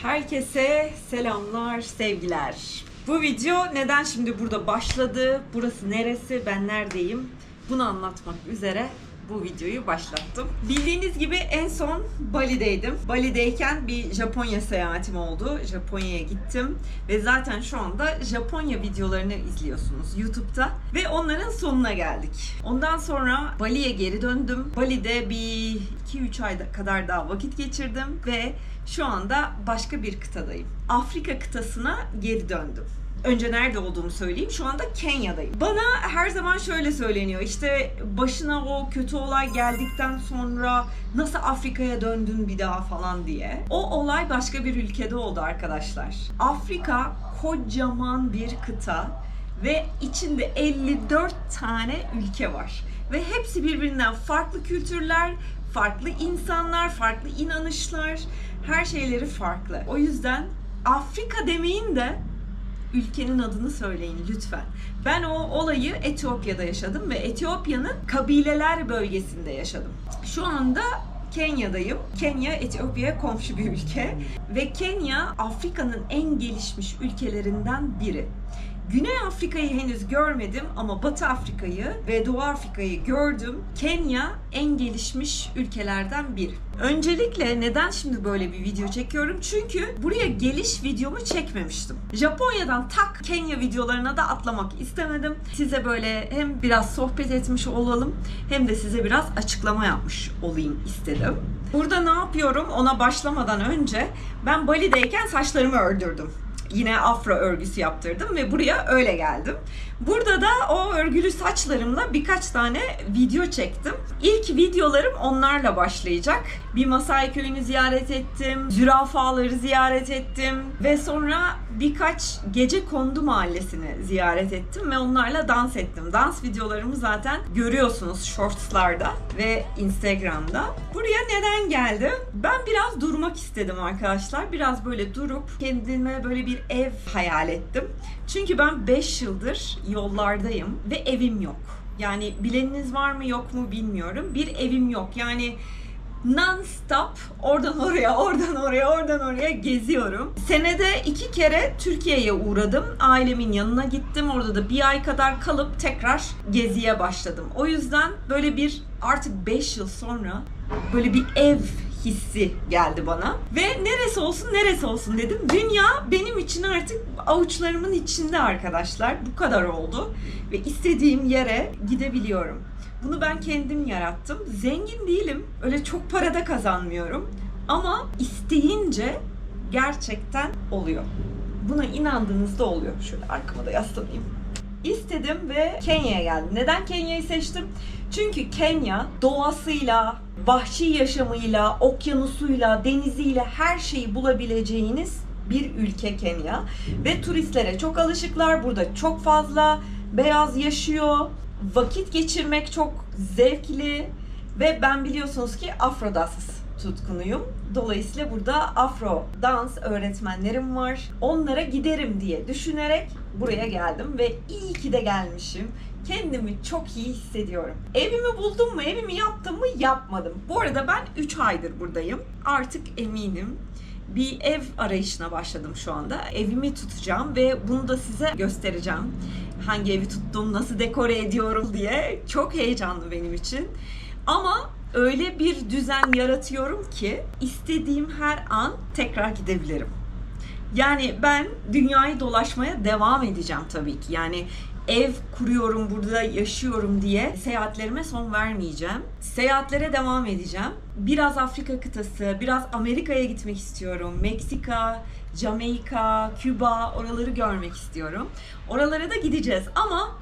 Herkese selamlar, sevgiler. Bu video neden şimdi burada başladı? Burası neresi? Ben neredeyim? Bunu anlatmak üzere bu videoyu başlattım. Bildiğiniz gibi en son Bali'deydim. Bali'deyken bir Japonya seyahatim oldu. Japonya'ya gittim ve zaten şu anda Japonya videolarını izliyorsunuz YouTube'da ve onların sonuna geldik. Ondan sonra Bali'ye geri döndüm. Bali'de bir 2-3 ay kadar daha vakit geçirdim ve şu anda başka bir kıtadayım. Afrika kıtasına geri döndüm. Önce nerede olduğumu söyleyeyim. Şu anda Kenya'dayım. Bana her zaman şöyle söyleniyor. İşte başına o kötü olay geldikten sonra nasıl Afrika'ya döndün bir daha falan diye. O olay başka bir ülkede oldu arkadaşlar. Afrika kocaman bir kıta ve içinde 54 tane ülke var. Ve hepsi birbirinden farklı kültürler, farklı insanlar, farklı inanışlar, her şeyleri farklı. O yüzden Afrika demeyin de ülkenin adını söyleyin lütfen. Ben o olayı Etiyopya'da yaşadım ve Etiyopya'nın kabileler bölgesinde yaşadım. Şu anda Kenya'dayım. Kenya, Etiyopya'ya komşu bir ülke. Ve Kenya, Afrika'nın en gelişmiş ülkelerinden biri. Güney Afrika'yı henüz görmedim ama Batı Afrika'yı ve Doğu Afrika'yı gördüm. Kenya en gelişmiş ülkelerden biri. Öncelikle neden şimdi böyle bir video çekiyorum? Çünkü buraya geliş videomu çekmemiştim. Japonya'dan tak Kenya videolarına da atlamak istemedim. Size böyle hem biraz sohbet etmiş olalım hem de size biraz açıklama yapmış olayım istedim. Burada ne yapıyorum ona başlamadan önce ben Bali'deyken saçlarımı ördürdüm. Yine afro örgüsü yaptırdım ve buraya öyle geldim. Burada da o örgülü saçlarımla birkaç tane video çektim. İlk videolarım onlarla başlayacak. Bir Masai köyünü ziyaret ettim, zürafaları ziyaret ettim ve sonra birkaç Gecekondu mahallesini ziyaret ettim ve onlarla dans ettim. Dans videolarımı zaten görüyorsunuz shortslarda ve Instagram'da. Buraya neden geldim? Ben biraz durmak istedim arkadaşlar. Biraz böyle durup kendime böyle bir ev hayal ettim. Çünkü ben 5 yıldır yollardayım ve evim yok. Yani bileniniz var mı yok mu bilmiyorum. Bir evim yok. Yani non-stop oradan oraya, oradan oraya, oradan oraya geziyorum. Senede 2 kere Türkiye'ye uğradım. Ailemin yanına gittim. Orada da bir ay kadar kalıp tekrar geziye başladım. O yüzden böyle bir artık 5 yıl sonra böyle bir ev hissi geldi bana. Ve neresi olsun dedim. Dünya benim için artık avuçlarımın içinde arkadaşlar. Bu kadar oldu. Ve istediğim yere gidebiliyorum. Bunu ben kendim yarattım. Zengin değilim. Öyle çok para da kazanmıyorum. Ama isteyince gerçekten oluyor. Buna inandığınızda oluyor. Şöyle arkama da yaslanayım. İstedim ve Kenya'ya geldim. Neden Kenya'yı seçtim? Çünkü Kenya doğasıyla, vahşi yaşamıyla, okyanusuyla, deniziyle her şeyi bulabileceğiniz bir ülke Kenya. Ve turistlere çok alışıklar. Burada çok fazla beyaz yaşıyor. Vakit geçirmek çok zevkli. Ve ben biliyorsunuz ki Afro dans tutkunuyum. Dolayısıyla burada Afro dans öğretmenlerim var. Onlara giderim diye düşünerek buraya geldim ve iyi ki de gelmişim. Kendimi çok iyi hissediyorum. Evimi buldum mu, evimi yaptım mı? Yapmadım. Bu arada ben 3 aydır buradayım. Artık eminim. Bir ev arayışına başladım şu anda. Evimi tutacağım ve bunu da size göstereceğim. Hangi evi tuttum, nasıl dekore ediyorum diye. Çok heyecanlı benim için. Ama öyle bir düzen yaratıyorum ki istediğim her an tekrar gidebilirim. Yani ben dünyayı dolaşmaya devam edeceğim tabii ki. Yani ev kuruyorum, burada yaşıyorum diye seyahatlerime son vermeyeceğim. Seyahatlere devam edeceğim. Biraz Afrika kıtası, biraz Amerika'ya gitmek istiyorum. Meksika, Jamaika, Küba, oraları görmek istiyorum. Oralara da gideceğiz ama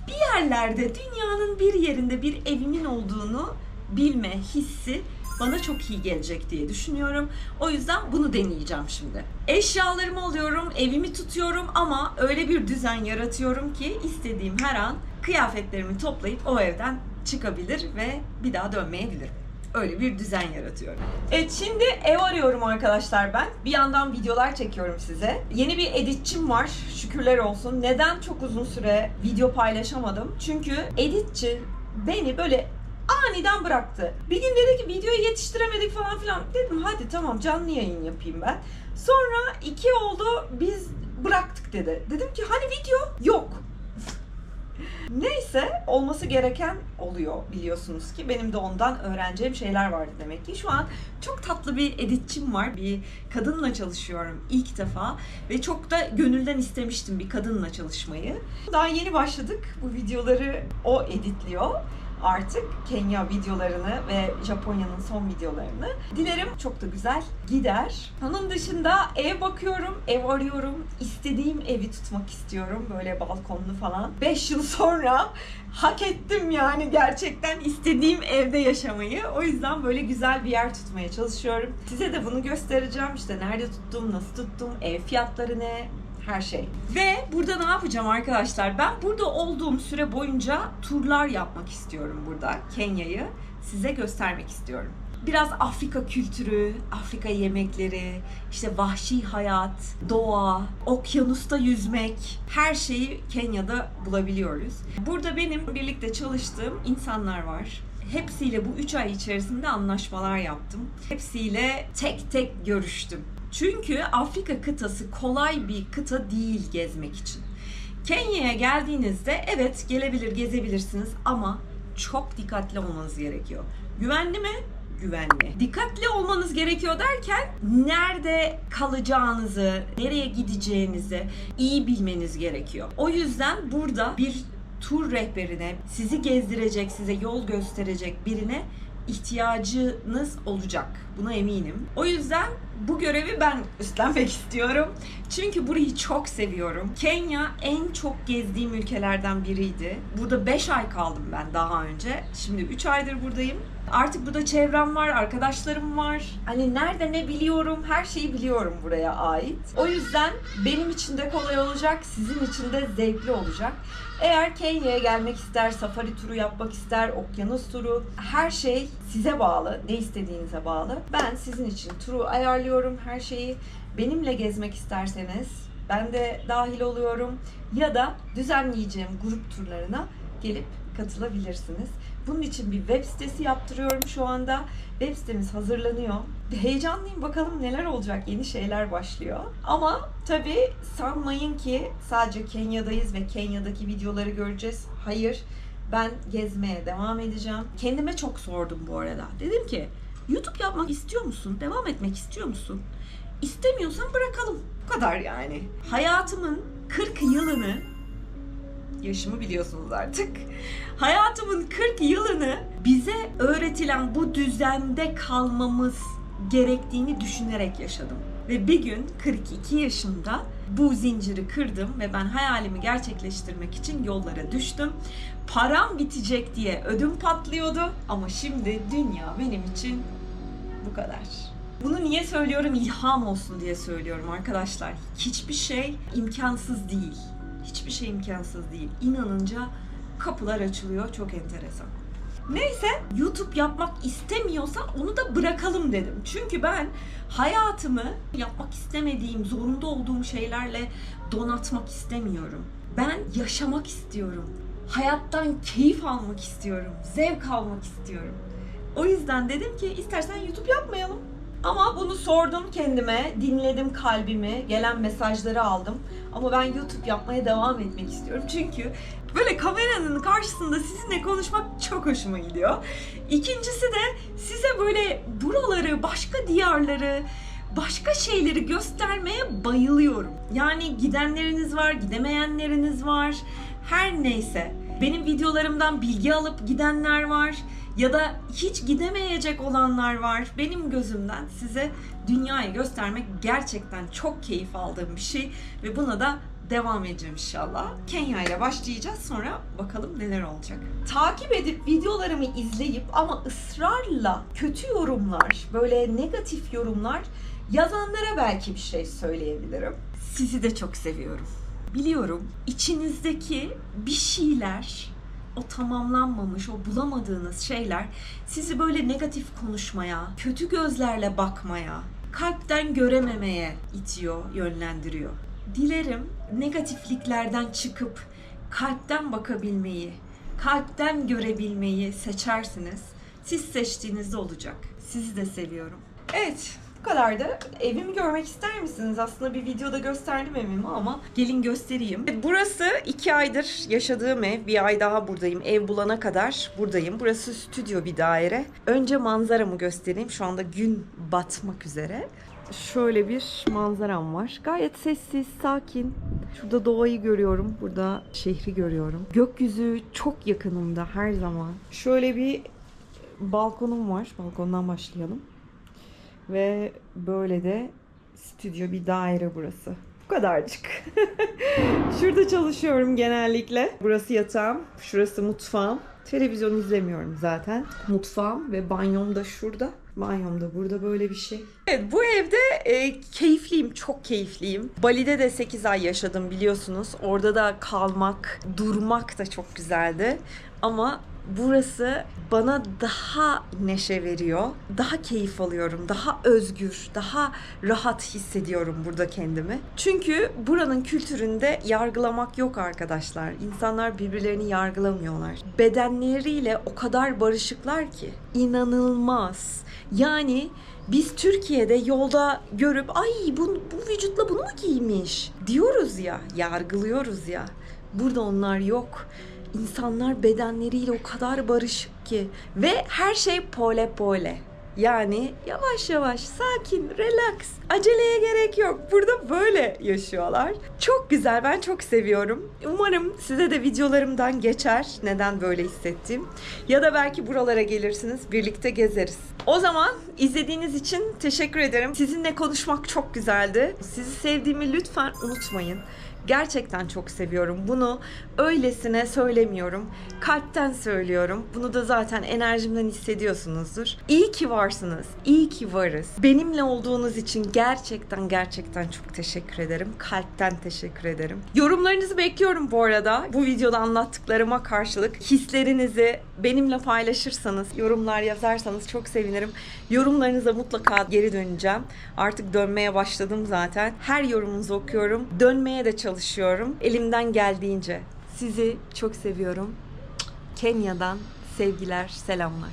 bir yerlerde, dünyanın bir yerinde bir evimin olduğunu bilme hissi bana çok iyi gelecek diye düşünüyorum. O yüzden bunu deneyeceğim şimdi. Eşyalarımı alıyorum, evimi tutuyorum ama öyle bir düzen yaratıyorum ki istediğim her an kıyafetlerimi toplayıp o evden çıkabilir ve bir daha dönmeyebilirim. Öyle bir düzen yaratıyorum. Evet, şimdi ev arıyorum arkadaşlar ben. Bir yandan videolar çekiyorum size. Yeni bir editçim var. Şükürler olsun. Neden çok uzun süre video paylaşamadım? Çünkü editçi beni böyle Aniden bıraktı. Bir gün dedi ki videoyu yetiştiremedik falan filan. Dedim hadi tamam canlı yayın yapayım ben. Sonra 2 oldu biz bıraktık dedi. Dedim ki hani video? Yok. Neyse olması gereken oluyor biliyorsunuz ki. Benim de ondan öğreneceğim şeyler vardı demek ki. Şu an çok tatlı bir editçim var. Bir kadınla çalışıyorum ilk defa. Ve çok da gönülden istemiştim bir kadınla çalışmayı. Daha yeni başladık. Bu videoları o editliyor. Artık Kenya videolarını ve Japonya'nın son videolarını. Dilerim çok da güzel gider. Onun dışında ev bakıyorum, ev arıyorum. İstediğim evi tutmak istiyorum. Böyle balkonlu falan. 5 yıl sonra hak ettim yani gerçekten istediğim evde yaşamayı. O yüzden böyle güzel bir yer tutmaya çalışıyorum. Size de bunu göstereceğim. İşte nerede tuttum, nasıl tuttum, ev fiyatları ne, her şey. Ve burada ne yapacağım arkadaşlar? Ben burada olduğum süre boyunca turlar yapmak istiyorum burada. Kenya'yı size göstermek istiyorum. Biraz Afrika kültürü, Afrika yemekleri, işte vahşi hayat, doğa, okyanusta yüzmek, her şeyi Kenya'da bulabiliyoruz. Burada benim birlikte çalıştığım insanlar var. Hepsiyle bu 3 ay içerisinde anlaşmalar yaptım. Hepsiyle tek tek görüştüm. Çünkü Afrika kıtası kolay bir kıta değil gezmek için. Kenya'ya geldiğinizde evet gelebilir, gezebilirsiniz ama çok dikkatli olmanız gerekiyor. Güvenli mi? Güvenli. Dikkatli olmanız gerekiyor derken nerede kalacağınızı, nereye gideceğinizi iyi bilmeniz gerekiyor. O yüzden burada bir tur rehberine, sizi gezdirecek, size yol gösterecek birine ihtiyacınız olacak. Buna eminim. O yüzden bu görevi ben üstlenmek istiyorum. Çünkü burayı çok seviyorum. Kenya en çok gezdiğim ülkelerden biriydi. Burada 5 ay kaldım ben daha önce. Şimdi 3 aydır buradayım. Artık burada çevrem var, arkadaşlarım var. Hani nerede ne biliyorum, her şeyi biliyorum buraya ait. O yüzden benim için de kolay olacak, sizin için de zevkli olacak. Eğer Kenya'ya gelmek ister, safari turu yapmak ister, okyanus turu, her şey size bağlı, ne istediğinize bağlı. Ben sizin için turu ayarlıyorum, her şeyi. Benimle gezmek isterseniz ben de dahil oluyorum. Ya da düzenleyeceğim grup turlarına gelip katılabilirsiniz. Bunun için bir web sitesi yaptırıyorum şu anda. Web sitemiz hazırlanıyor. Heyecanlıyım, bakalım neler olacak, yeni şeyler başlıyor. Ama tabii sanmayın ki sadece Kenya'dayız ve Kenya'daki videoları göreceğiz. Hayır, ben gezmeye devam edeceğim. Kendime çok sordum bu arada. Dedim ki YouTube yapmak istiyor musun? Devam etmek istiyor musun? İstemiyorsan bırakalım. Bu kadar yani. Hayatımın 40 yılını, yaşımı biliyorsunuz artık. Hayatımın 40 yılını bize öğretilen bu düzende kalmamız gerektiğini düşünerek yaşadım. Ve bir gün 42 yaşında bu zinciri kırdım ve ben hayalimi gerçekleştirmek için yollara düştüm. Param bitecek diye ödüm patlıyordu ama şimdi dünya benim için bu kadar. Bunu niye söylüyorum? İlham olsun diye söylüyorum arkadaşlar. Hiçbir şey imkansız değil. Hiçbir şey imkansız değil. İnanınca kapılar açılıyor. Çok enteresan. Neyse, YouTube yapmak istemiyorsan onu da bırakalım dedim. Çünkü ben hayatımı yapmak istemediğim, zorunda olduğum şeylerle donatmak istemiyorum. Ben yaşamak istiyorum. Hayattan keyif almak istiyorum. Zevk almak istiyorum. O yüzden dedim ki istersen YouTube yapmayalım. Ama bunu sordum kendime, dinledim kalbimi, gelen mesajları aldım. Ama ben YouTube yapmaya devam etmek istiyorum. Çünkü böyle kameranın karşısında sizinle konuşmak çok hoşuma gidiyor. İkincisi de size böyle buraları, başka diyarları, başka şeyleri göstermeye bayılıyorum. Yani gidenleriniz var, gidemeyenleriniz var. Her neyse. Benim videolarımdan bilgi alıp gidenler var. Ya da hiç gidemeyecek olanlar var. Benim gözümden size dünyayı göstermek gerçekten çok keyif aldığım bir şey. Ve buna da devam edeceğim inşallah. Kenya ile başlayacağız, sonra bakalım neler olacak. Takip edip videolarımı izleyip ama ısrarla kötü yorumlar, böyle negatif yorumlar yazanlara belki bir şey söyleyebilirim. Sizi de çok seviyorum. Biliyorum içinizdeki bir şeyler, o tamamlanmamış, o bulamadığınız şeyler sizi böyle negatif konuşmaya, kötü gözlerle bakmaya, kalpten görememeye itiyor, yönlendiriyor. Dilerim negatifliklerden çıkıp kalpten bakabilmeyi, kalpten görebilmeyi seçersiniz. Siz seçtiğinizde olacak. Sizi de seviyorum. Evet, bu kadar da. Evimi görmek ister misiniz? Aslında bir videoda gösterdim evimi ama gelin göstereyim. Burası 2 aydır yaşadığım ev. Bir ay daha buradayım. Ev bulana kadar buradayım. Burası stüdyo bir daire. Önce manzaramı göstereyim. Şu anda gün batmak üzere. Şöyle bir manzaram var. Gayet sessiz, sakin. Şurada doğayı görüyorum. Burada şehri görüyorum. Gökyüzü çok yakınımda her zaman. Şöyle bir balkonum var. Balkondan başlayalım. Ve böyle de stüdyo bir daire burası. Bu kadarcık. Şurada çalışıyorum genellikle. Burası yatağım. Şurası mutfağım. Televizyon izlemiyorum zaten. Mutfağım ve banyom da şurada. Banyom da burada, böyle bir şey. Evet, bu evde keyifliyim, çok keyifliyim. Bali'de de 8 ay yaşadım biliyorsunuz. Orada da kalmak, durmak da çok güzeldi. Ama burası bana daha neşe veriyor. Daha keyif alıyorum. Daha özgür, daha rahat hissediyorum burada kendimi. Çünkü buranın kültüründe yargılamak yok arkadaşlar. İnsanlar birbirlerini yargılamıyorlar. Bedenleriyle o kadar barışıklar ki. İnanılmaz. Yani biz Türkiye'de yolda görüp ay bu vücutla bunu mu giymiş diyoruz ya, yargılıyoruz ya. Burada onlar yok. İnsanlar bedenleriyle o kadar barışık ki ve her şey pole pole. Yani yavaş yavaş, sakin, relax. Aceleye gerek yok. Burada böyle yaşıyorlar. Çok güzel, ben çok seviyorum. Umarım size de videolarımdan geçer neden böyle hissettiğim. Ya da belki buralara gelirsiniz, birlikte gezeriz. O zaman izlediğiniz için teşekkür ederim. Sizinle konuşmak çok güzeldi. Sizi sevdiğimi lütfen unutmayın. Gerçekten çok seviyorum. Bunu öylesine söylemiyorum. Kalpten söylüyorum. Bunu da zaten enerjimden hissediyorsunuzdur. İyi ki varsınız. İyi ki varız. Benimle olduğunuz için gerçekten çok teşekkür ederim. Kalpten teşekkür ederim. Yorumlarınızı bekliyorum bu arada. Bu videoda anlattıklarıma karşılık hislerinizi benimle paylaşırsanız, yorumlar yazarsanız çok sevinirim. Yorumlarınıza mutlaka geri döneceğim. Artık dönmeye başladım zaten. Her yorumunuzu okuyorum. Dönmeye de çalışıyorum. Elimden geldiğince. Sizi çok seviyorum. Kenya'dan sevgiler, selamlar.